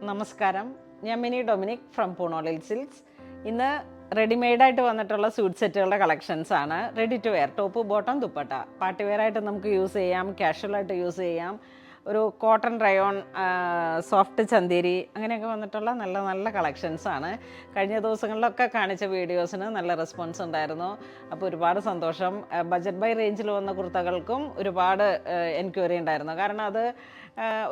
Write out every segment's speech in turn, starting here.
നമസ്കാരം, ഞാൻ Mini Dominic from പൂണോളിൽ സിൽക്സ്. ഇന്ന് റെഡിമെയ്ഡായിട്ട് വന്നിട്ടുള്ള സ്യൂട്ട് സെറ്റുകളുടെ കളക്ഷൻസ് ആണ്. Ready to wear, top bottom dupatta. Party wear ആയിട്ട് നമുക്ക് യൂസ് ചെയ്യാം, കാഷ്വലായിട്ട് യൂസ് ചെയ്യാം. ഒരു കോട്ടൺ റയോൺ, സോഫ്റ്റ് ചന്തേരി അങ്ങനെയൊക്കെ വന്നിട്ടുള്ള നല്ല നല്ല കളക്ഷൻസ് ആണ്. കഴിഞ്ഞ ദിവസങ്ങളിലൊക്കെ കാണിച്ച വീഡിയോസിന് നല്ല റെസ്പോൺസ് ഉണ്ടായിരുന്നു. അപ്പോൾ ഒരുപാട് സന്തോഷം. ബജറ്റ് ബൈ റേഞ്ചിൽ വന്ന കുർത്തകൾക്കും ഒരുപാട് എൻക്വയറി ഉണ്ടായിരുന്നു. കാരണം അത്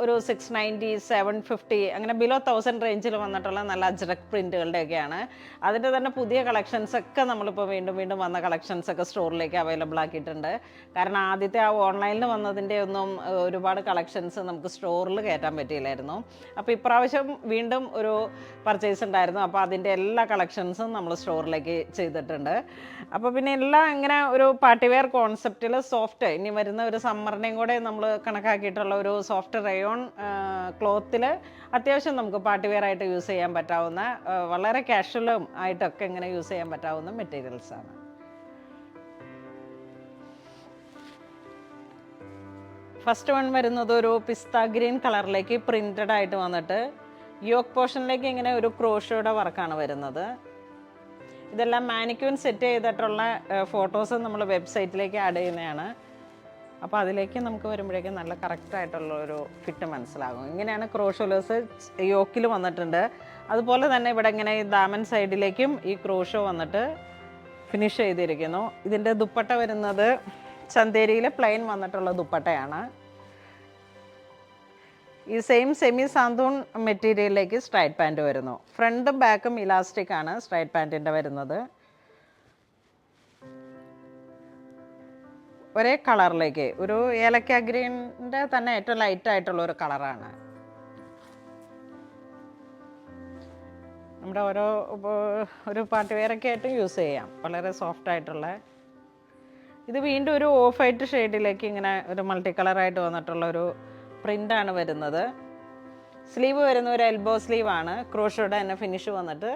ഒരു 690, 750 അങ്ങനെ ബിലോ 1000 റേഞ്ചിൽ വന്നിട്ടുള്ള നല്ല അജ്രക് പ്രിൻറ്റുകളുടെയൊക്കെയാണ്. അതിൻ്റെ തന്നെ പുതിയ കളക്ഷൻസ് ഒക്കെ നമ്മളിപ്പോൾ വീണ്ടും വീണ്ടും വന്ന കളക്ഷൻസ് ഒക്കെ സ്റ്റോറിലേക്ക് അവൈലബിൾ ആക്കിയിട്ടുണ്ട്. കാരണം ആദ്യത്തെ ആ ഓൺലൈനിൽ വന്നതിൻ്റെ ഒന്നും ഒരുപാട് കളക്ഷൻസ് നമുക്ക് സ്റ്റോറിൽ കയറ്റാൻ പറ്റിയില്ലായിരുന്നു. അപ്പോൾ ഇപ്രാവശ്യം വീണ്ടും ഒരു പർച്ചേസ് ഉണ്ടായിരുന്നു. അപ്പോൾ അതിൻ്റെ എല്ലാ കളക്ഷൻസും നമ്മൾ സ്റ്റോറിലേക്ക് ചെയ്തിട്ടുണ്ട്. അപ്പോൾ പിന്നെ എല്ലാം ഇങ്ങനെ ഒരു പാർട്ടി വെയർ കോൺസെപ്റ്റിൽ സോഫ്റ്റ്, ഇനി വരുന്ന ഒരു സമ്മറിനെയും കൂടെ നമ്മൾ കണക്കാക്കിയിട്ടുള്ള ഒരു സോഫ്റ്റ് റയോൺ ക്ലോത്തിൽ അത്യാവശ്യം നമുക്ക് പാർട്ടി വെയർ ആയിട്ട് യൂസ് ചെയ്യാൻ പറ്റാവുന്ന, വളരെ കാഷ്വലും ആയിട്ടൊക്കെ ഇങ്ങനെ യൂസ് ചെയ്യാൻ പറ്റാവുന്ന മെറ്റീരിയൽസാണ്. ഫസ്റ്റ് വൺ വരുന്നത് ഒരു പിസ്ത ഗ്രീൻ കളറിലേക്ക് പ്രിൻറ്റഡ് ആയിട്ട് വന്നിട്ട് യോക്ക് പോർഷനിലേക്ക് ഇങ്ങനെ ഒരു ക്രോഷോയുടെ വർക്കാണ് വരുന്നത്. ഇതെല്ലാം മാനിക്യൂൻ സെറ്റ് ചെയ്തിട്ടുള്ള ഫോട്ടോസ് നമ്മൾ വെബ്സൈറ്റിലേക്ക് ആഡ് ചെയ്യുന്നതാണ്. അപ്പോൾ അതിലേക്ക് നമുക്ക് വരുമ്പോഴേക്കും നല്ല കറക്റ്റായിട്ടുള്ള ഒരു ഫിറ്റ് മനസ്സിലാകും. ഇങ്ങനെയാണ് ക്രോഷോലേഴ്സ് യോക്കിൽ വന്നിട്ടുണ്ട്. അതുപോലെ തന്നെ ഇവിടെ ഇങ്ങനെ ഈ ദാമൻ സൈഡിലേക്കും ഈ ക്രോഷോ വന്നിട്ട് ഫിനിഷ് ചെയ്തിരിക്കുന്നു. ഇതിൻ്റെ ദുപ്പട്ട വരുന്നത് ചന്തേരിയിൽ പ്ലെയിൻ വന്നിട്ടുള്ള ദുപ്പട്ടയാണ്. ഈ സെമി സാന്തൂൺ മെറ്റീരിയലിലേക്ക് സ്ട്രൈറ്റ് പാൻറ്റ് വരുന്നു. ഫ്രണ്ടും ബാക്കും ഇലാസ്റ്റിക് ആണ് സ്ട്രൈറ്റ് പാൻറ്റിൻ്റെ വരുന്നത്. ഒരേ കളറിലേക്ക് ഒരു ഏലക്ക ഗ്രീനിൻ്റെ തന്നെ ഏറ്റവും ലൈറ്റായിട്ടുള്ള ഒരു കളറാണ്. നമ്മുടെ ഒരു പാർട്ടി വെയറൊക്കെ ആയിട്ട് യൂസ് ചെയ്യാം. വളരെ സോഫ്റ്റ് ആയിട്ടുള്ള ഇത് വീണ്ടും ഒരു ഓഫ് വൈറ്റ് ഷെയ്ഡിലേക്ക് ഇങ്ങനെ ഒരു മൾട്ടി കളറായിട്ട് വന്നിട്ടുള്ള ഒരു പ്രിൻ്റാണ് വരുന്നത്. സ്ലീവ് വരുന്ന ഒരു എൽബോ സ്ലീവാണ്. ക്രോഷോയുടെ തന്നെ ഫിനിഷ് വന്നിട്ട്.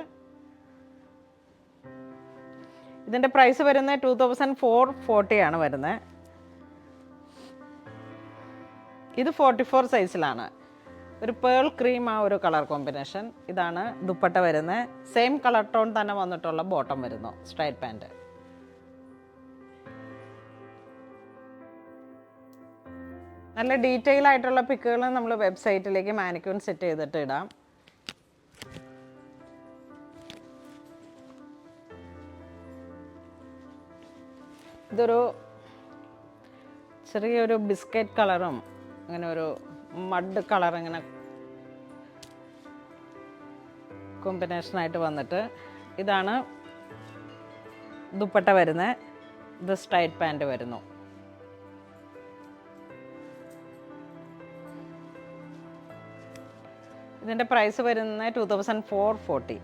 ഇതിൻ്റെ പ്രൈസ് വരുന്നത് 2440 ആണ് വരുന്നത്. ഇത് 44 സൈസിലാണ്. ഒരു പേൾ ക്രീം ആ ഒരു കളർ കോമ്പിനേഷൻ. ഇതാണ് ദുപ്പട്ട വരുന്നത്. സെയിം കളർ ടോൺ തന്നെ വന്നിട്ടുള്ള ബോട്ടം വരുന്നു, സ്ട്രൈറ്റ് പാൻറ്റ്. നല്ല ഡീറ്റെയിൽ ആയിട്ടുള്ള പിക്കുകൾ നമ്മൾ വെബ്സൈറ്റിലേക്ക് മാനിക്യൂൺ സെറ്റ് ചെയ്തിട്ട് ഇടാം. ഇതൊരു ചെറിയൊരു ബിസ്ക്കറ്റ് കളറും അങ്ങനെ ഒരു മഡ് കളർ ഇങ്ങനെ കോമ്പിനേഷനായിട്ട് വന്നിട്ട് ഇതാണ് ദുപ്പട്ട വരുന്നത്. ഇത് സ്ട്രൈറ്റ് പാൻറ്റ് വരുന്നു. ഇതിൻ്റെ പ്രൈസ് വരുന്നത് 2440.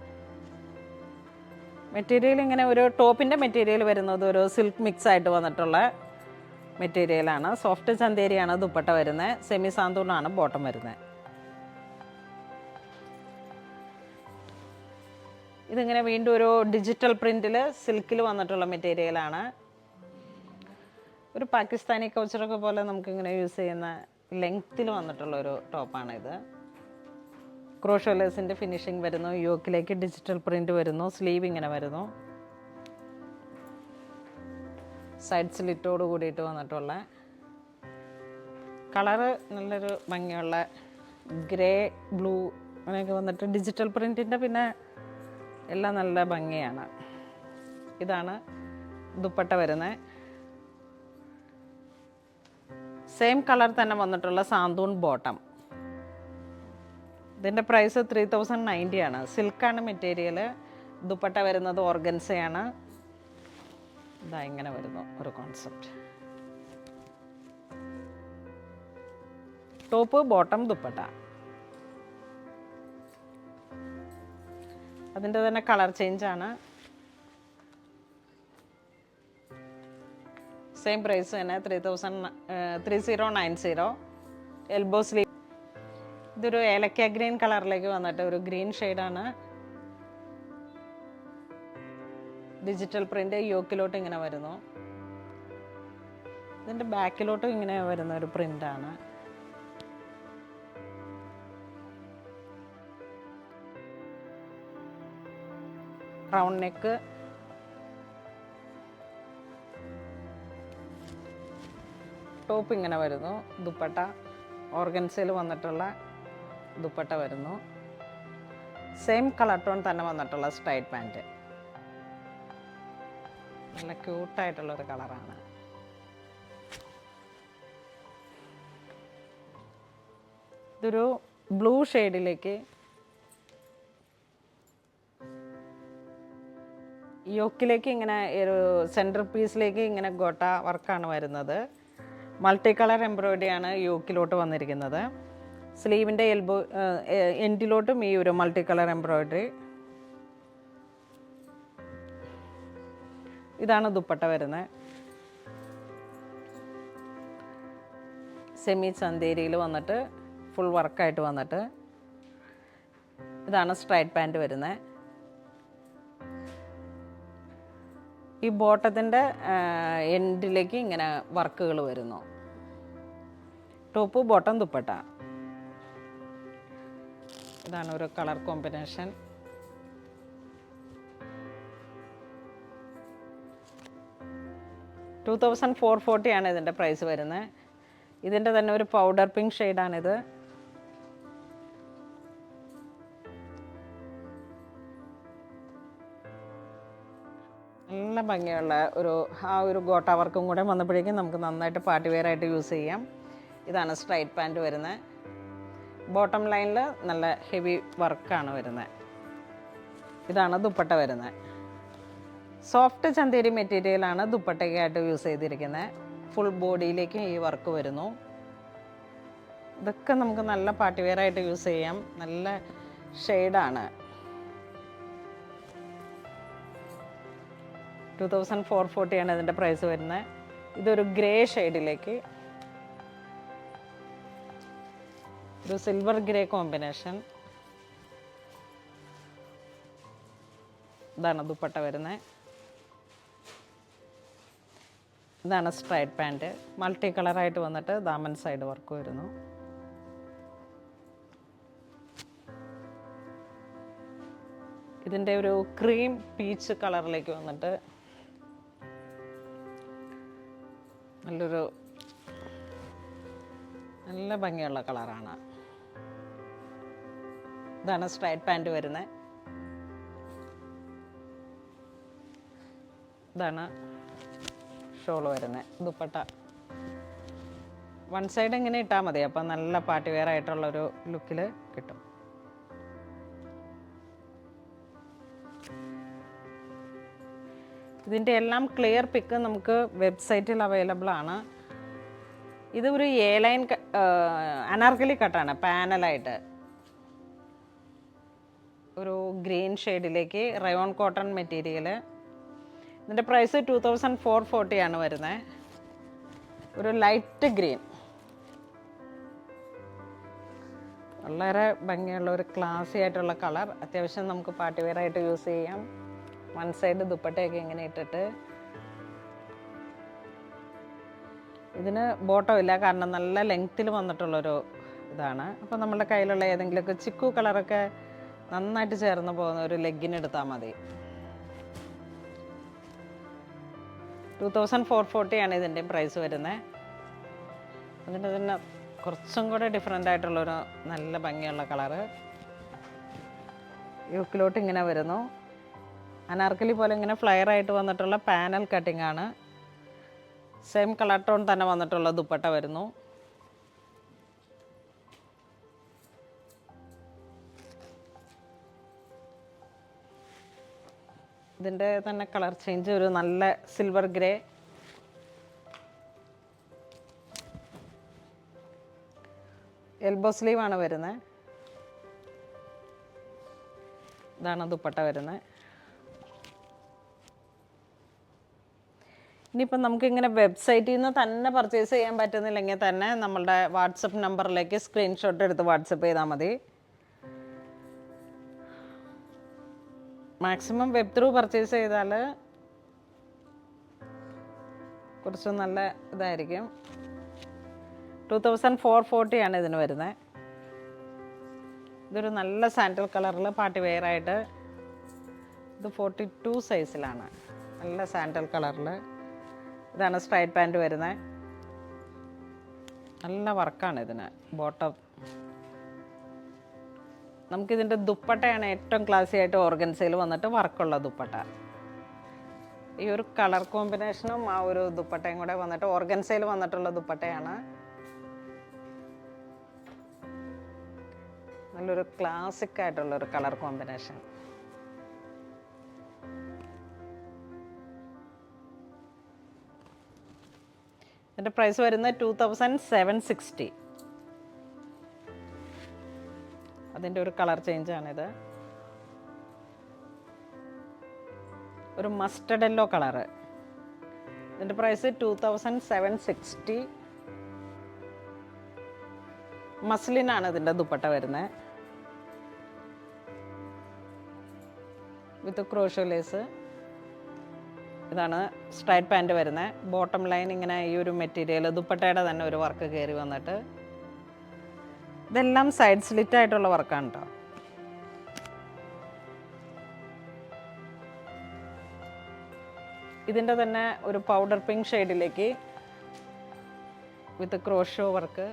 മെറ്റീരിയൽ ഇങ്ങനെ ഒരു ടോപ്പിൻ്റെ മെറ്റീരിയൽ വരുന്നത് ഒരു സിൽക്ക് മിക്സ് ആയിട്ട് വന്നിട്ടുള്ള മെറ്റീരിയലാണ്. സോഫ്റ്റ് ചന്തേരിയാണ് ദുപ്പട്ട വരുന്നത്. സെമി സാന്തൂണാണ് ബോട്ടം വരുന്നത്. ഇതിങ്ങനെ വീണ്ടും ഒരു ഡിജിറ്റൽ പ്രിൻറ്റിൽ സിൽക്കിൽ വന്നിട്ടുള്ള മെറ്റീരിയലാണ്. ഒരു പാകിസ്ഥാനി കൗച്ചറൊക്കെ പോലെ നമുക്കിങ്ങനെ യൂസ് ചെയ്യുന്ന ലെങ്ത്തിൽ വന്നിട്ടുള്ളൊരു ടോപ്പാണിത്. ക്രോഷോലേഴ്സിൻ്റെ ഫിനിഷിങ് വരുന്നു. യോക്കിലേക്ക് ഡിജിറ്റൽ പ്രിൻറ്റ് വരുന്നു. സ്ലീവ് ഇങ്ങനെ വരുന്നു. സൈഡ് സ്ലിറ്റോട് കൂടിയിട്ട് വന്നിട്ടുള്ള കളറ് നല്ലൊരു ഭംഗിയുള്ള ഗ്രേ ബ്ലൂ അങ്ങനെയൊക്കെ വന്നിട്ട് ഡിജിറ്റൽ പ്രിൻറ്റിൻ്റെ പിന്നെ എല്ലാം നല്ല ഭംഗിയാണ്. ഇതാണ് ദുപ്പട്ട വരുന്നത്. സെയിം കളർ തന്നെ വന്നിട്ടുള്ള സാന്തൂൺ ബോട്ടം. ഇതിൻ്റെ പ്രൈസ് 3090 ആണ്. സിൽക്കാണ് മെറ്റീരിയൽ. ദുപ്പട്ട വരുന്നത് ഓർഗൻസയാണ്. ഇതാ ഇങ്ങനെ വരുന്നു ഒരു കോൺസെപ്റ്റ്. Top bottom dupatta. അതിൻ്റെ തന്നെ കളർ ചേഞ്ചാണ്. സെയിം പ്രൈസ് തന്നെ 3090. Elbow sleeve. ഇതൊരു ഏലക്ക ഗ്രീൻ കളറിലേക്ക് വന്നിട്ട് ഒരു ഗ്രീൻ ഷെയ്ഡാണ്. ഡിജിറ്റൽ പ്രിൻ്റ് യോക്കിലോട്ട് ഇങ്ങനെ വരുന്നു. ഇതിൻ്റെ ബാക്കിലോട്ടും ഇങ്ങനെ വരുന്ന ഒരു പ്രിൻ്റാണ്. റൗണ്ട് നെക്ക്, ടോപ്പ് ഇങ്ങനെ വരുന്നു. ദുപ്പട്ട ഓർഗൻസയിൽ വന്നിട്ടുള്ള ദുപ്പട്ട വരുന്നു. സെയിം കളർ ടോൺ തന്നെ വന്നിട്ടുള്ള സ്ട്രൈറ്റ് പാൻറ്റ്. നല്ല ക്യൂട്ടായിട്ടുള്ളൊരു കളറാണ്. ഇതൊരു ബ്ലൂ ഷെയ്ഡിലേക്ക് യോക്കിലേക്ക് ഇങ്ങനെ ഒരു സെൻറ്റർ പീസിലേക്ക് ഇങ്ങനെ ഗോട്ട വർക്കാണ് വരുന്നത്. മൾട്ടി കളർ എംബ്രോയിഡറിയാണ് യോക്കിലോട്ട് വന്നിരിക്കുന്നത്. സ്ലീവിൻ്റെ എൻഡിലോട്ടും ഈ ഒരു മൾട്ടി കളർ എംബ്രോയിഡറി. ഇതാണ് ദുപ്പട്ട വരുന്നത്. സെമി ചന്തേരിയിൽ വന്നിട്ട് ഫുൾ വർക്കായിട്ട് വന്നിട്ട് ഇതാണ് സ്ട്രൈറ്റ് പാൻറ്റ് വരുന്നത്. ഈ ബോട്ടത്തിൻ്റെ എൻഡിലേക്ക് ഇങ്ങനെ വർക്കുകൾ വരുന്നു. Top bottom dupatta. ഇതാണ് ഒരു കളർ കോമ്പിനേഷൻ. $2,440 ആണ് ഇതിൻ്റെ പ്രൈസ് വരുന്നത്. ഇതിൻ്റെ തന്നെ ഒരു പൗഡർ പിങ്ക് ഷെയ്ഡാണിത്. നല്ല ഭംഗിയുള്ള ആ ഒരു ഗോട്ട വർക്കും കൂടെ വന്നപ്പോഴേക്കും നമുക്ക് നന്നായിട്ട് പാർട്ടി വെയർ ആയിട്ട് യൂസ് ചെയ്യാം. ഇതാണ് സ്ട്രൈറ്റ് പാൻറ്റ് വരുന്നത്. ബോട്ടം ലൈനിൽ നല്ല ഹെവി വർക്കാണ് വരുന്നത്. ഇതാണ് ദുപ്പട്ട വരുന്നത്. സോഫ്റ്റ് ചന്തേരി മെറ്റീരിയലാണ് ദുപ്പട്ടയ്ക്കായിട്ട് യൂസ് ചെയ്തിരിക്കുന്നത്. ഫുൾ ബോഡിയിലേക്ക് ഈ വർക്ക് വരുന്നു. ഇതൊക്കെ നമുക്ക് നല്ല പാർട്ടി വെയർ ആയിട്ട് യൂസ് ചെയ്യാം. നല്ല ഷെയ്ഡാണ്. 2,440 ആണ് ഇതിൻ്റെ പ്രൈസ് വരുന്നത്. ഇതൊരു ഗ്രേ ഷെയ്ഡിലേക്ക് ഒരു സിൽവർ ഗ്രേ കോമ്പിനേഷൻ. ഇതാണ് ദുപ്പട്ട വരുന്നത്. ഇതാണ് സ്ട്രൈറ്റ് പാൻറ്റ്. മൾട്ടി കളറായിട്ട് വന്നിട്ട് ദാമൻ സൈഡ് വർക്ക് വരുന്നു. ഇതിൻ്റെ ഒരു ക്രീം പീച്ച് കളറിലേക്ക് വന്നിട്ട് നല്ല ഭംഗിയുള്ള കളറാണ്. ഇതാണ് സ്ട്രൈറ്റ് പാൻറ്റ് വരുന്നത്. ഇതാണ് ഷോൾ വരുന്നത്. ദുപ്പട്ട വൺ സൈഡ് ഇങ്ങനെ ഇട്ടാൽ മതി. അപ്പം നല്ല പാർട്ടി വെയർ ആയിട്ടുള്ളൊരു ലുക്കിൽ കിട്ടും. ഇതിൻ്റെ എല്ലാം ക്ലിയർ പിക്ക് നമുക്ക് വെബ്സൈറ്റിൽ അവൈലബിൾ ആണ്. ഇത് ഒരു എ ലൈൻ അനാർക്കലി കട്ടാണ്. പാനലായിട്ട് ഒരു ഗ്രീൻ ഷെയ്ഡിലേക്ക് റയോൺ കോട്ടൺ മെറ്റീരിയൽ. ഇതിൻ്റെ പ്രൈസ് 2,440 ആണ് വരുന്നത്. ഒരു ലൈറ്റ് ഗ്രീൻ, വളരെ ഭംഗിയുള്ള ഒരു ക്ലാസി ആയിട്ടുള്ള കളർ. അത്യാവശ്യം നമുക്ക് പാർട്ടി വെയർ ആയിട്ട് യൂസ് ചെയ്യാം. വൺ സൈഡ് ദുപ്പട്ടയൊക്കെ ഇങ്ങനെ ഇട്ടിട്ട്. ഇതിന് ബോട്ടം ഇല്ല, കാരണം നല്ല ലെങ്ത്തിൽ വന്നിട്ടുള്ളൊരു ഇതാണ്. അപ്പോൾ നമ്മുടെ കയ്യിലുള്ള ഏതെങ്കിലുമൊക്കെ ചിക്കു കളറൊക്കെ നന്നായിട്ട് ചേർന്ന് പോകുന്ന ഒരു ലെഗിന് എടുത്താൽ മതി. 2,440 ആണ് ഇതിൻ്റെ പ്രൈസ് വരുന്നത്. അതിൻ്റെ തന്നെ കുറച്ചും കൂടെ ഡിഫറെൻ്റ് ആയിട്ടുള്ളൊരു നല്ല ഭംഗിയുള്ള കളറ്. യോക്കിലോട്ട് ഇങ്ങനെ വരുന്നു. അനാർക്കലി പോലെ ഇങ്ങനെ ഫ്ലയർ ആയിട്ട് വന്നിട്ടുള്ള പാനൽ കട്ടിംഗ് ആണ്. സെയിം കളർ ടോൺ തന്നെ വന്നിട്ടുള്ള ദുപ്പട്ട വരുന്നു. ഇതിൻ്റെ തന്നെ കളർ ചേഞ്ച് ഒരു നല്ല സിൽവർ ഗ്രേ. എൽബോ സ്ലീവ് ആണ് വരുന്നത്. ഇതാണ് ദുപ്പട്ട വരുന്നത്. ഇനിയിപ്പം നമുക്കിങ്ങനെ വെബ്സൈറ്റിൽ നിന്ന് തന്നെ പർച്ചേസ് ചെയ്യാൻ പറ്റുന്നില്ലെങ്കിൽ തന്നെ നമ്മളുടെ വാട്സപ്പ് നമ്പറിലേക്ക് സ്ക്രീൻഷോട്ട് എടുത്ത് വാട്സപ്പ് ചെയ്താൽ മതി. മാക്സിമം വെബ് ത്രൂ പർച്ചേസ് ചെയ്താൽ കുറച്ച് നല്ല ഇതായിരിക്കും. 2,440 ആണ് ഇതിന് വരുന്നത്. ഇതൊരു നല്ല സാൻഡൽ കളറിൽ പാർട്ടി വെയർ ആയിട്ട് ഇത് 42 സൈസിലാണ്, നല്ല സാൻഡൽ കളറിൽ. ഇതാണ് സ്ട്രൈറ്റ് പാൻറ്റ് വരുന്നത്. നല്ല വർക്കാണ് ഇതിന് ബോട്ടം. നമുക്കിതിൻ്റെ ദുപ്പട്ടയാണ് ഏറ്റവും ക്ലാസി ആയിട്ട് ഓർഗൻസയിൽ വന്നിട്ട് വർക്കുള്ള ദുപ്പട്ട. ഈ ഒരു കളർ കോമ്പിനേഷനും ആ ഒരു ദുപ്പട്ടയും കൂടെ വന്നിട്ട് ഓർഗൻസയിൽ വന്നിട്ടുള്ള ദുപ്പട്ടയാണ്. നല്ലൊരു ക്ലാസിക് ആയിട്ടുള്ളൊരു കളർ കോമ്പിനേഷൻ. ഇതിൻ്റെ പ്രൈസ് വരുന്നത് 2760. അതിൻ്റെ ഒരു കളർ ചേഞ്ചാണിത്. ഒരു മസ്റ്റർഡ് യെല്ലോ കളറ്. ഇതിൻ്റെ പ്രൈസ് 2760. മസ്ലിനാണ് ഇതിൻ്റെ ദുപ്പട്ട വരുന്നത്, വിത്ത് ക്രോഷോ ലേസ്. ഇതാണ് സ്ട്രൈറ്റ് പാൻറ്റ് വരുന്നത്. ബോട്ടം ലൈൻ ഇങ്ങനെ ഈ ഒരു മെറ്റീരിയൽ ദുപ്പട്ടയുടെ തന്നെ ഒരു വർക്ക് കയറി വന്നിട്ട്, ഇതെല്ലാം സൈഡ് സ്ലിറ്റ് ആയിട്ടുള്ള വർക്കാണ് കേട്ടോ. ഇതിൻ്റെ തന്നെ ഒരു പൗഡർ പിങ്ക് ഷെയ്ഡിലേക്ക് വിത്ത് ക്രോഷോ വർക്ക്.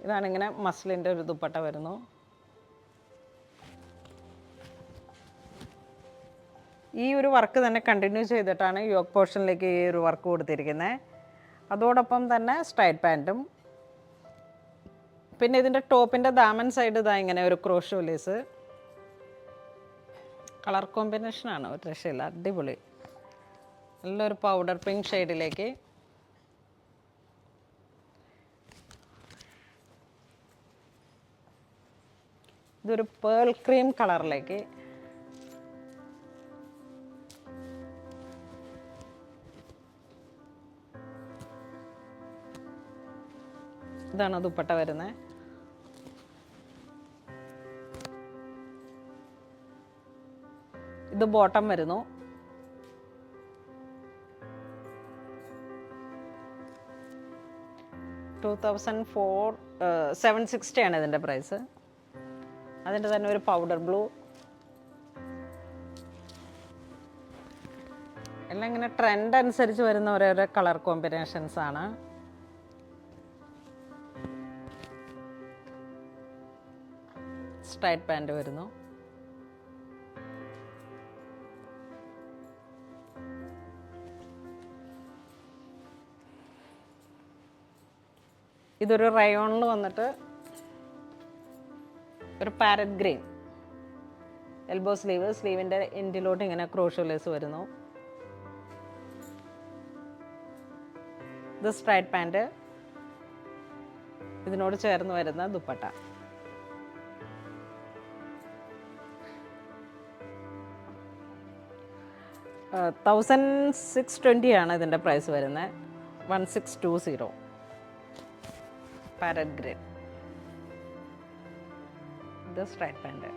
ഇതാണിങ്ങനെ മസ്ലിൻ്റെ ഒരു ദുപ്പട്ട വരുന്നു. ഈ ഒരു വർക്ക് തന്നെ കണ്ടിന്യൂ ചെയ്തിട്ടാണ് യോക്ക് പോർഷനിലേക്ക് ഈ ഒരു വർക്ക് കൊടുത്തിരിക്കുന്നത്. അതോടൊപ്പം തന്നെ സ്ട്രൈറ്റ് പാൻറ്റും. പിന്നെ ഇതിൻ്റെ ടോപ്പിൻ്റെ ദാമൻ സൈഡ് ഇതാ ഇങ്ങനെ ഒരു ക്രോഷോ ലേസ്. കളർ കോമ്പിനേഷനാണ്, ഒരു രക്ഷയില്ല, അടിപൊളി. നല്ലൊരു പൗഡർ പിങ്ക് ഷെയ്ഡിലേക്ക് ഇതൊരു പേൾ ക്രീം കളറിലേക്ക്. ഇതാണ് ദുപ്പട്ട വരുന്നത്. ഇത് ബോട്ടം വരുന്നു. $760 ആണ് ഇതിൻ്റെ പ്രൈസ്. അതിൻ്റെ തന്നെ ഒരു പൗഡർ ബ്ലൂ. എല്ലാം ഇങ്ങനെ ട്രെൻഡ് അനുസരിച്ച് വരുന്ന ഓരോരോ കളർ കോമ്പിനേഷൻസ് ആണ്. സ്ട്രൈറ്റ് പാൻറ്റ് വരുന്നു. ഇതൊരു റയോണിൽ വന്നിട്ട് ഒരു പാരറ്റ് ഗ്രീൻ എൽബോ സ്ലീവ്. സ്ലീവിൻ്റെ എൻഡിലോട്ട് ഇങ്ങനെ ക്രോഷോ ലേസ് വരുന്നു. ഇത് സ്ട്രൈറ്റ് പാൻറ്റ്, ഇതിനോട് ചേർന്ന് വരുന്ന ദുപ്പട്ട. $1620 ആണ് ഇതിൻ്റെ പ്രൈസ് വരുന്നത്. 1620 പാരറ്റ് ഗ്രീൻ. ഇത് സ്ട്രൈറ്റ് പാൻറ്റ്.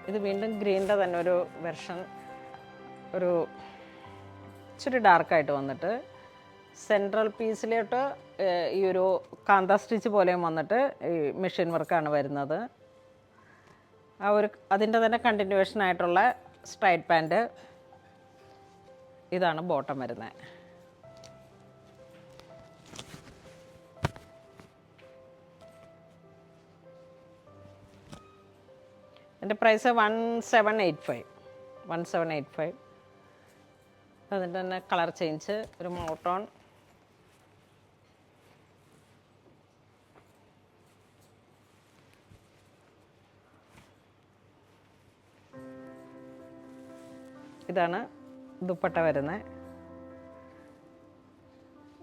ഇത് വീണ്ടും ഗ്രീനിൻ്റെ തന്നെ ഒരു വെർഷൻ, ഒരു ഇച്ചിരി ഡാർക്കായിട്ട് വന്നിട്ട് സെൻട്രൽ പീസിലോട്ട് ഈ ഒരു കാന്ത സ്റ്റിച്ച് പോലെയും വന്നിട്ട് ഈ മെഷീൻ വർക്കാണ് വരുന്നത്. ആ ഒരു അതിൻ്റെ തന്നെ കണ്ടിന്യൂവേഷൻ ആയിട്ടുള്ള സ്ട്രൈറ്റ് പാൻറ്റ്. ഇതാണ് ബോട്ടം വരുന്നത്. എൻ്റെ പ്രൈസ് 1785. അതിൻ്റെ തന്നെ കളർ ചേഞ്ച്, ഒരു മോട്ടോൺ. ഇതാണ് ദുപ്പട്ട വരുന്നത്.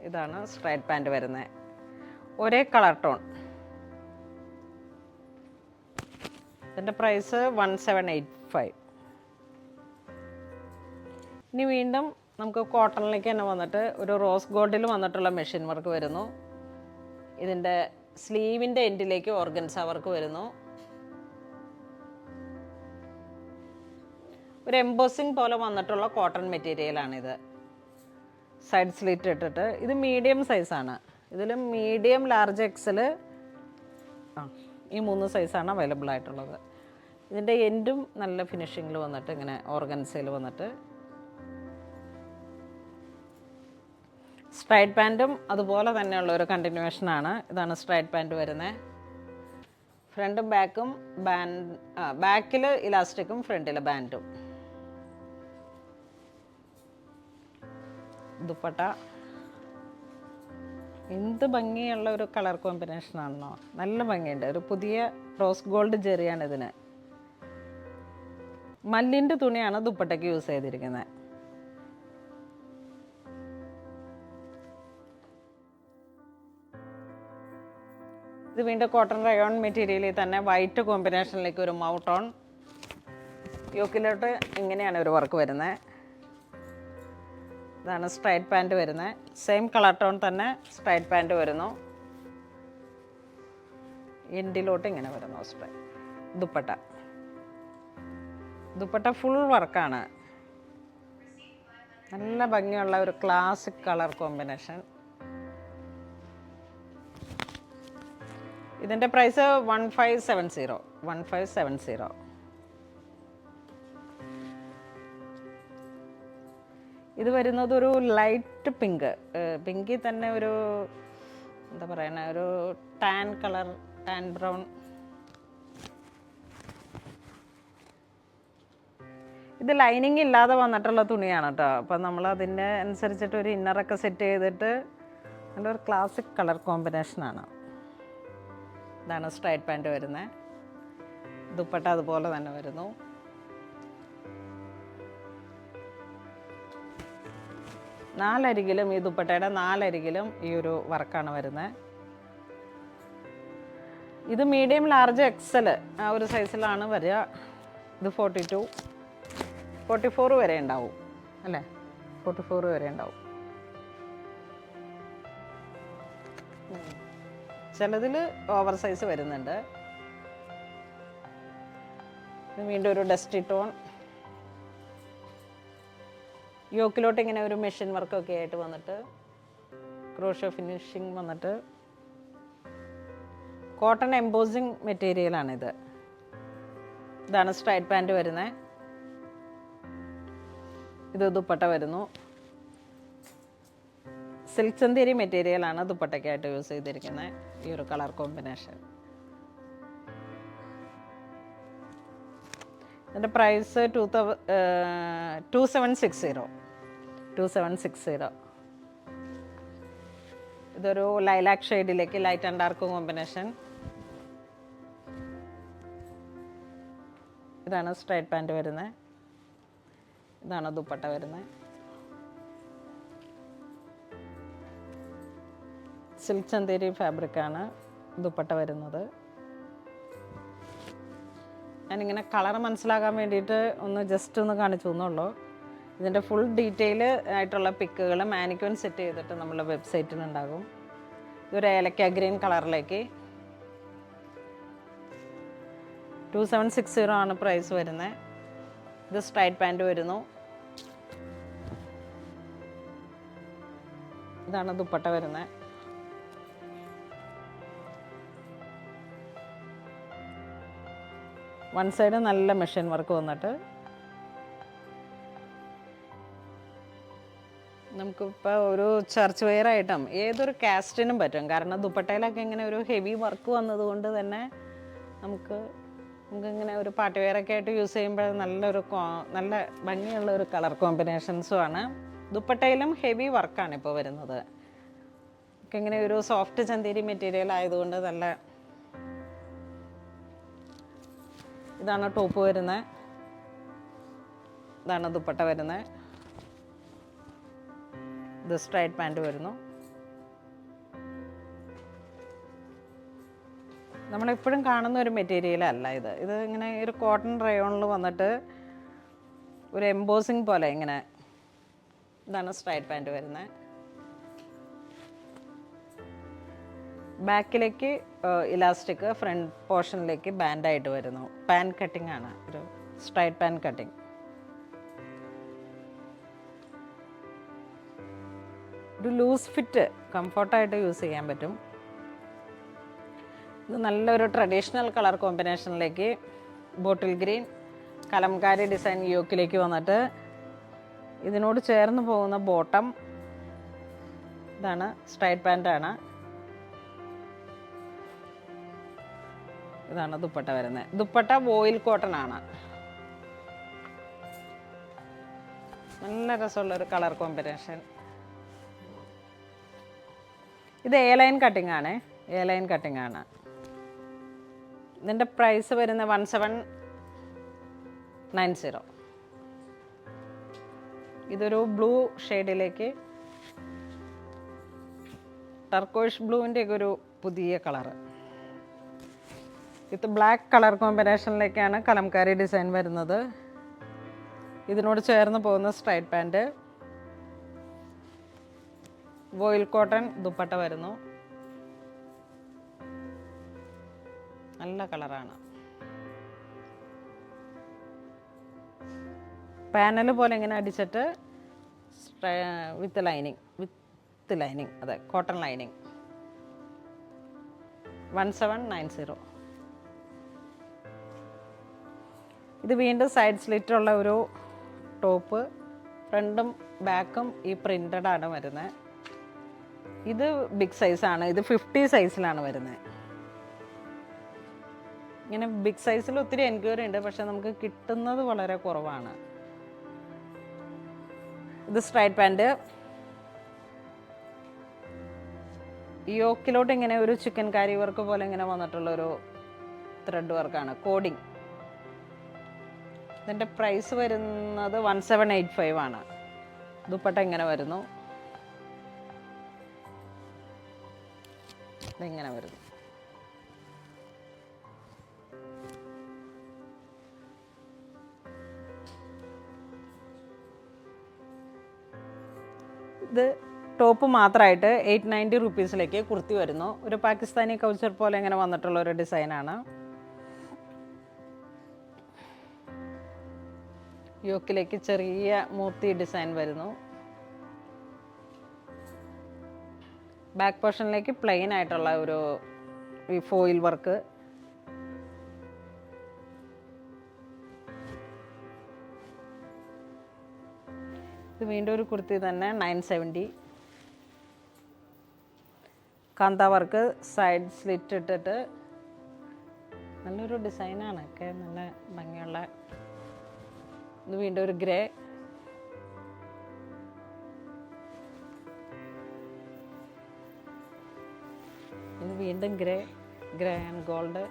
ഇതാണ് സ്ട്രൈറ്റ് പാൻറ്റ് വരുന്നത്. ഒരേ കളർ ടോൺ. ഇതിൻ്റെ പ്രൈസ് 1785. ഇനി വീണ്ടും നമുക്ക് കോട്ടണിലേക്ക് തന്നെ വന്നിട്ട് ഒരു റോസ് ഗോൾഡിൽ വന്നിട്ടുള്ള മെഷീൻ വർക്ക് വരുന്നു. ഇതിൻ്റെ സ്ലീവിൻ്റെ എൻഡിലേക്ക് ഓർഗൻസ വർക്ക് വരുന്നു. ഒരു എംബോസിങ് പോലെ വന്നിട്ടുള്ള കോട്ടൺ മെറ്റീരിയലാണിത്. സൈഡ് സ്ലിറ്റ് ഇട്ടിട്ട്. ഇത് മീഡിയം സൈസാണ്. ഇതിൽ മീഡിയം, ലാർജ്, എക്സൽ, ഈ 3 സൈസാണ് അവൈലബിൾ ആയിട്ടുള്ളത്. ഇതിൻ്റെ എൻഡും നല്ല ഫിനിഷിങ്ങിൽ വന്നിട്ട് ഇങ്ങനെ ഓർഗൻസയിൽ വന്നിട്ട്. സ്ട്രൈറ്റ് പാൻറ്റും അതുപോലെ തന്നെയുള്ള ഒരു കണ്ടിന്യൂവേഷനാണ്. ഇതാണ് സ്ട്രൈറ്റ് പാൻറ്റ് വരുന്നത്. ഫ്രണ്ടും ബാക്കും ബാക്കിൽ ഇലാസ്റ്റിക്കും ഫ്രണ്ടിൽ ബാൻഡും. ദുപ്പട്ട എന്ത് ഭംഗിയുള്ള ഒരു കളർ കോമ്പിനേഷനാണെന്നോ, നല്ല ഭംഗിയുണ്ട്. ഒരു പുതിയ റോസ് ഗോൾഡ് ജെറിയാണ് ഇതിന്. മല്ലിൻ്റെ തുണിയാണ് ദുപ്പട്ടയ്ക്ക് യൂസ് ചെയ്തിരിക്കുന്നത്. ഇത് വീണ്ടും കോട്ടൺ റയോൺ മെറ്റീരിയലിൽ തന്നെ വൈറ്റ് കോമ്പിനേഷനിലേക്ക് ഒരു മൗട്ടോൺ. യോക്കിലോട്ട് ഇങ്ങനെയാണ് ഒരു വർക്ക് വരുന്നത്. ഇതാണ് സ്ട്രൈറ്റ് പാൻറ്റ് വരുന്നത്. സെയിം കളർ ടോൺ തന്നെ സ്ട്രൈറ്റ് പാൻറ്റ് വരുന്നു. എൻഡിലോട്ട് ഇങ്ങനെ വരുന്നു ദുപ്പട്ട. ദുപ്പട്ട ഫുൾ വർക്കാണ്. നല്ല ഭംഗിയുള്ള ഒരു ക്ലാസിക് കളർ കോമ്പിനേഷൻ. ഇതിൻ്റെ പ്രൈസ് 1570. ഇത് വരുന്നത് ഒരു ലൈറ്റ് പിങ്കിൽ തന്നെ ഒരു എന്താ പറയുക, ഒരു ടാൻ കളർ, ടാൻ ബ്രൗൺ. ഇത് ലൈനിങ് ഇല്ലാതെ വന്നിട്ടുള്ള തുണിയാണ് കേട്ടോ. അപ്പം നമ്മൾ അതിൻ്റെ അനുസരിച്ചിട്ട് ഒരു ഇന്നറൊക്കെ സെറ്റ് ചെയ്തിട്ട് നല്ലൊരു ക്ലാസിക് കളർ കോമ്പിനേഷനാണ്. ഇതാണ് സ്ട്രൈറ്റ് പാൻറ്റ് വരുന്നത്. ദുപ്പട്ട അതുപോലെ തന്നെ വരുന്നു. നാലരികിലും ഈ ദുപ്പട്ടയുടെ 4 അരികിലും ഈ ഒരു വർക്കാണ് വരുന്നത്. ഇത് മീഡിയം, ലാർജ്, എക്സൽ ആ ഒരു സൈസിലാണ് വരിക. ഇത് 42, 44 വരെ ഉണ്ടാവും അല്ലേ? 44 വരെ ഉണ്ടാവും. ചിലതിൽ ഓവർ സൈസ് വരുന്നുണ്ട്. ഇത് വീണ്ടും ഒരു ഡസ്റ്റി ടോൺ. യോക്കിലോട്ട് ഇങ്ങനെ ഒരു മെഷീൻ വർക്കൊക്കെ ആയിട്ട് വന്നിട്ട് ക്രോഷോ ഫിനിഷിങ് വന്നിട്ട് കോട്ടൺ എംബോസിങ് മെറ്റീരിയലാണിത്. ഇതാണ് സ്ട്രൈറ്റ് പാൻറ്റ് വരുന്നത്. ഇത് ദുപ്പട്ട വരുന്നു. സിൽക്ക് ചന്തേരി മെറ്റീരിയലാണ് ദുപ്പട്ടയ്ക്കായിട്ട് യൂസ് ചെയ്തിരിക്കുന്നത്. ഈ ഒരു കളർ കോമ്പിനേഷൻ. ഇതിൻ്റെ പ്രൈസ് 2760. ഇതൊരു ലൈലാക്ക് ഷെയ്ഡിലേക്ക് ലൈറ്റ് ആൻഡ് ഡാർക്ക് കോമ്പിനേഷൻ. ഇതാണ് സ്ട്രൈറ്റ് പാൻറ്റ് വരുന്നത്. ഇതാണ് ദുപ്പട്ട വരുന്നത്. സിൽക്ക് ചന്തേരി ഫാബ്രിക്കാണ് ദുപ്പട്ട വരുന്നത്. ഞാനിങ്ങനെ കളർ മനസ്സിലാക്കാൻ വേണ്ടിയിട്ട് ജസ്റ്റ് ഒന്ന് കാണിച്ചു എന്നുള്ളൂ. ഇതിൻ്റെ ഫുൾ ഡീറ്റെയിൽ ആയിട്ടുള്ള പിക്കുകൾ മാനിക്യൂൻ സെറ്റ് ചെയ്തിട്ട് നമ്മുടെ വെബ്സൈറ്റിലുണ്ടാകും. ഇതൊരു ഏലക്ക ഗ്രീൻ കളറിലേക്ക് 2760 ആണ് പ്രൈസ് വരുന്നത്. ഇത് സ്ട്രൈറ്റ് പാൻറ്റ് വരുന്നു. ഇതാണ് ദുപ്പട്ട വരുന്നത്. വൺ സൈഡ് നല്ല മെഷീൻ വർക്ക് വന്നിട്ട് നമുക്കിപ്പോൾ ഒരു ചർച്ച് വെയർ ആയിട്ടും ഏതൊരു കാസ്റ്റിനും പറ്റും. കാരണം ദുപ്പട്ടയിലൊക്കെ ഇങ്ങനെ ഒരു ഹെവി വർക്ക് വന്നതുകൊണ്ട് തന്നെ നമുക്കിങ്ങനെ ഒരു പാർട്ടി വെയറൊക്കെ ആയിട്ട് യൂസ് ചെയ്യുമ്പോൾ നല്ല ഭംഗിയുള്ള ഒരു കളർ കോമ്പിനേഷൻസുമാണ്. ദുപ്പട്ടയിലും ഹെവി വർക്കാണ് ഇപ്പോൾ വരുന്നത്. ഇങ്ങനെ ഒരു സോഫ്റ്റ് ചന്തേരി മെറ്റീരിയൽ ആയതുകൊണ്ട് നല്ല. ഇതാണ് ടോപ്പ് വരുന്നത്. ഇതാണ് ദുപ്പട്ട വരുന്നത്. ഇത് സ്ട്രൈറ്റ് പാൻറ്റ് വരുന്നു. നമ്മളെപ്പോഴും കാണുന്ന ഒരു മെറ്റീരിയലല്ല ഇത് ഇങ്ങനെ ഒരു കോട്ടൺ റയോണിൽ വന്നിട്ട് ഒരു എംബോസിങ് പോലെ ഇങ്ങനെ. ഇതാണ് സ്ട്രൈറ്റ് പാൻറ്റ് വരുന്നത്. ബാക്കിലേക്ക് ഇലാസ്റ്റിക്, ഫ്രണ്ട് പോർഷനിലേക്ക് ബാൻഡായിട്ട് വരുന്നു. പാൻ കട്ടിംഗ് ആണ്, ഒരു സ്ട്രൈറ്റ് പാൻ കട്ടിങ്. ഒരു ലൂസ് ഫിറ്റ് കംഫർട്ടായിട്ട് യൂസ് ചെയ്യാൻ പറ്റും. ഇത് നല്ലൊരു ട്രഡീഷണൽ കളർ കോമ്പിനേഷനിലേക്ക് ബോട്ടിൽ ഗ്രീൻ കലംകാരി ഡിസൈൻ യോക്കിലേക്ക് വന്നിട്ട് ഇതിനോട് ചേർന്ന് പോകുന്ന ബോട്ടം ഇതാണ്. സ്ട്രൈറ്റ് പാൻറ്റാണ്. ഇതാണ് ദുപ്പട്ട വരുന്നത്. ദുപ്പട്ട വോയിൽ കോട്ടൺ ആണ്. നല്ല രസമുള്ളൊരു കളർ കോമ്പിനേഷൻ. ഇത് എ ലൈൻ കട്ടിംഗ് ആണ്. എ ലൈൻ കട്ടിംഗ് ആണ്. ഇതിൻ്റെ പ്രൈസ് വരുന്നത് 1790. ഇതൊരു ബ്ലൂ ഷെയ്ഡിലേക്ക് ടർക്കോയിഷ് ബ്ലൂവിൻ്റെ ഒക്കെ ഒരു പുതിയ കളറ്. ഇത് ബ്ലാക്ക് കളർ കോമ്പിനേഷനിലേക്കാണ് കലംകാരി ഡിസൈൻ വരുന്നത്. ഇതിനോട് ചേർന്ന് പോകുന്ന സ്ട്രൈറ്റ് പാൻറ്റ്, വോയിൽ കോട്ടൺ ദുപ്പട്ട വരുന്നു. നല്ല കളറാണ്. പാനൽ പോലെ ഇങ്ങനെ അടിച്ചിട്ട് വിത്ത് ലൈനിങ് അതെ, കോട്ടൺ ലൈനിങ്. 1790. ഇത് വീണ്ടും സൈഡ് സ്ലിറ്റുള്ള ഒരു ടോപ്പ്. ഫ്രണ്ടും ബാക്കും ഈ പ്രിൻ്റഡ് ആണ് വരുന്നത്. ഇത് ബിഗ് സൈസാണ്. ഇത് 50 സൈസിലാണ് വരുന്നത്. ഇങ്ങനെ ബിഗ് സൈസിൽ ഒത്തിരി എൻക്വയറി ഉണ്ട്, പക്ഷെ നമുക്ക് കിട്ടുന്നത് വളരെ കുറവാണ്. ഇത് സ്ട്രൈറ്റ് പാൻറ്റ്. യോക്കിലോട്ട് ഇങ്ങനെ ഒരു ചിക്കൻ കാരി വർക്ക് പോലെ ഇങ്ങനെ വന്നിട്ടുള്ളൊരു ത്രെഡ് വർക്കാണ്. കോഡിങ്. ഇതിൻ്റെ പ്രൈസ് വരുന്നത് 1785 ആണ്. ദുപ്പട്ട ഇങ്ങനെ വരുന്നു. ഇതിങ്ങനെ വരുന്നു. ഇത് ടോപ്പ് മാത്രമായിട്ട് 890 റുപ്പീസിലേക്ക് കുർത്തി വരുന്നു. ഒരു പാകിസ്ഥാനി കൗച്ചർ പോലെ ഇങ്ങനെ വന്നിട്ടുള്ള ഒരു ഡിസൈനാണ്. യോക്കിലേക്ക് ചെറിയ മൂർത്തി ഡിസൈൻ വരുന്നു. ബാക്ക് പോർഷനിലേക്ക് പ്ലെയിൻ ആയിട്ടുള്ള ഒരു ഈ ഫോയിൽ വർക്ക്. ഇത് വീണ്ടും ഒരു കുർത്തി തന്നെ 970. കാന്ത വർക്ക്, സൈഡ് സ്ലിറ്റ് ഇട്ടിട്ട് നല്ലൊരു ഡിസൈനാണ്. ഒക്കെ നല്ല ഭംഗിയുള്ള. ഇത് വീണ്ടും ഒരു ഗ്രേ. ഇത് വീണ്ടും ഗ്രേ ആൻഡ് ഗോൾഡ്.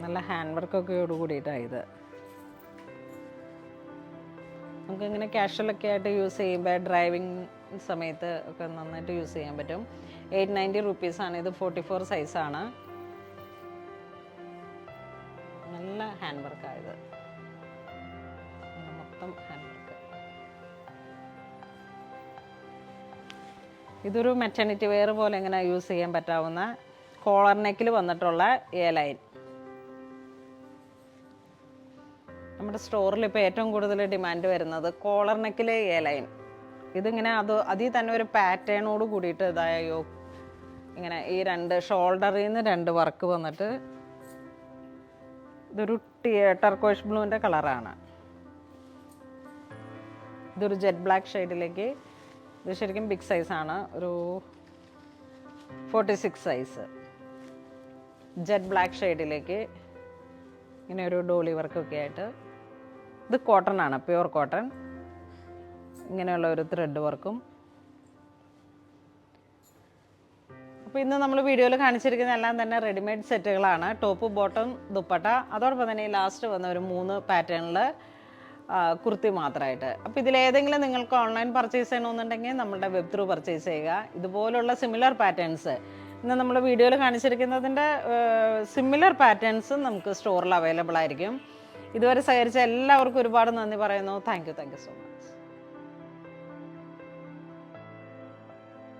നല്ല ഹാൻഡ് വർക്കൊക്കെയോട് കൂടിയിട്ടാണ് ഇത്. നമുക്കിങ്ങനെ കാഷ്വലൊക്കെ ആയിട്ട് യൂസ് ചെയ്യുമ്പോൾ ഡ്രൈവിംഗ് സമയത്ത് ഒക്കെ നന്നായിട്ട് യൂസ് ചെയ്യാൻ പറ്റും. 890 റുപ്പീസാണ്. ഇത് 44 സൈസാണ്. നല്ല ഹാൻഡ് വർക്കായത്. മൊത്തം ഹാൻഡ് വർക്ക്. ഇതൊരു മെറ്റർണിറ്റി വെയർ പോലെ ഇങ്ങനെ യൂസ് ചെയ്യാൻ പറ്റാവുന്ന കോളർ നെക്കിൽ വന്നിട്ടുള്ള എ ലൈൻ. നമ്മുടെ സ്റ്റോറിൽ ഇപ്പോൾ ഏറ്റവും കൂടുതൽ ഡിമാൻഡ് വരുന്നത് കോളർ നെക്കിലെ എ ലൈൻ. ഇതിങ്ങനെ അതിൽ തന്നെ ഒരു പാറ്റേണോട് കൂടിയിട്ട് ഇതായോ ഇങ്ങനെ ഈ രണ്ട് ഷോൾഡറിൽ നിന്ന് 2 വർക്ക് വന്നിട്ട് ഇതൊരു ടർക്കോയിഷ് ബ്ലൂവിൻ്റെ കളറാണ്. ഇതൊരു ജെറ്റ് ബ്ലാക്ക് ഷെയ്ഡിലേക്ക്. ഇത് ശരിക്കും ബിഗ് സൈസാണ്. ഒരു 46 സൈസ്. ജെറ്റ് ബ്ലാക്ക് ഷെയ്ഡിലേക്ക് ഇങ്ങനെ ഒരു ഡോളി വർക്കൊക്കെ ആയിട്ട്. ഇത് കോട്ടൺ ആണ്, പ്യുവർ കോട്ടൺ. ഇങ്ങനെയുള്ള ഒരു ത്രെഡ് വർക്കും. അപ്പോൾ ഇന്ന് നമ്മൾ വീഡിയോയിൽ കാണിച്ചിരിക്കുന്ന എല്ലാം തന്നെ റെഡിമെയ്ഡ് സെറ്റുകളാണ്. ടോപ്പ്, ബോട്ടം, ദുപ്പട്ട, അതോടൊപ്പം തന്നെ ഈ ലാസ്റ്റ് വന്ന ഒരു 3 പാറ്റേണിൽ കുർത്തി മാത്രമായിട്ട്. അപ്പോൾ ഇതിലേതെങ്കിലും നിങ്ങൾക്ക് ഓൺലൈൻ പർച്ചേസ് ചെയ്യണമെന്നുണ്ടെങ്കിൽ നമ്മുടെ വെബ് ത്രൂ പർച്ചേസ് ചെയ്യുക. ഇതുപോലുള്ള സിമിലർ പാറ്റേൺസ് ഇന്ന് നമ്മൾ വീഡിയോയിൽ കാണിച്ചിരിക്കുന്നതിൻ്റെ സിമിലർ പാറ്റേൺസും നമുക്ക് സ്റ്റോറിൽ അവൈലബിൾ ആയിരിക്കും. ഇതുവരെ സഹകരിച്ച എല്ലാവർക്കും ഒരുപാട് നന്ദി പറയുന്നു. Thank you so much.